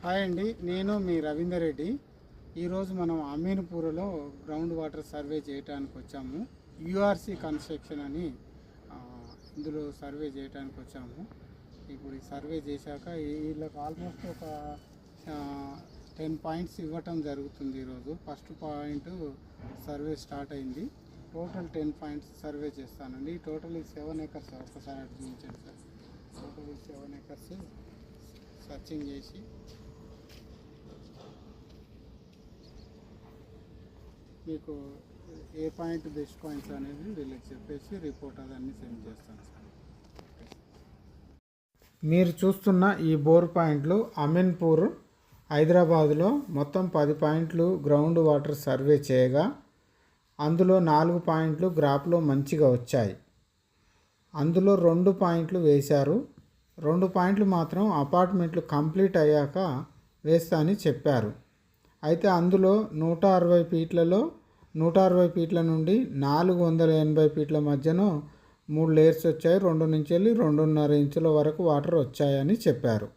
Hi అండి, నేను మీ రవీందర్ రెడ్డి. ఈరోజు మనం అమీన్పూర్లో గ్రౌండ్ వాటర్ సర్వే చేయడానికి వచ్చాము. యూఆర్సీ కన్స్ట్రక్షన్ అని ఇందులో సర్వే చేయడానికి వచ్చాము. ఇప్పుడు ఈ సర్వే చేశాక వీళ్ళకి ఆల్మోస్ట్ ఒక 10 పాయింట్స్ ఇవ్వటం జరుగుతుంది. ఈరోజు ఫస్ట్ పాయింట్ సర్వే స్టార్ట్ అయింది. టోటల్ 10 పాయింట్స్ సర్వే చేస్తానండి. Total 7 acres. ఒకసారి చూపించండి సార్. టోటల్ 7 acres సర్చింగ్ చేసి మీకు ఏ పాయింట్ బెస్ట్ పాయింట్స్ అనేది వీళ్ళకి చెప్పేసి రిపోర్ట్ అదన్నీ సెండ్ చేస్తాను సార్. మీరు చూస్తున్న ఈ బోర్ పాయింట్లు అమీన్పూర్ హైదరాబాదులో మొత్తం 10 పాయింట్లు గ్రౌండ్ వాటర్ సర్వే చేయగా అందులో 4 పాయింట్లు గ్రాఫ్లో మంచిగా వచ్చాయి. అందులో 2 పాయింట్లు వేశారు. 2 పాయింట్లు మాత్రం అపార్ట్మెంట్లు కంప్లీట్ అయ్యాక వేస్తా అని చెప్పారు. అయితే అందులో 160 ఫీట్ల నుండి 480 ఫీట్ల మధ్యన 3 లేయర్స్ వచ్చాయి. 2 నుంచి వెళ్ళి 2.5 ఇంచుల వరకు వాటర్ వచ్చాయని చెప్పారు.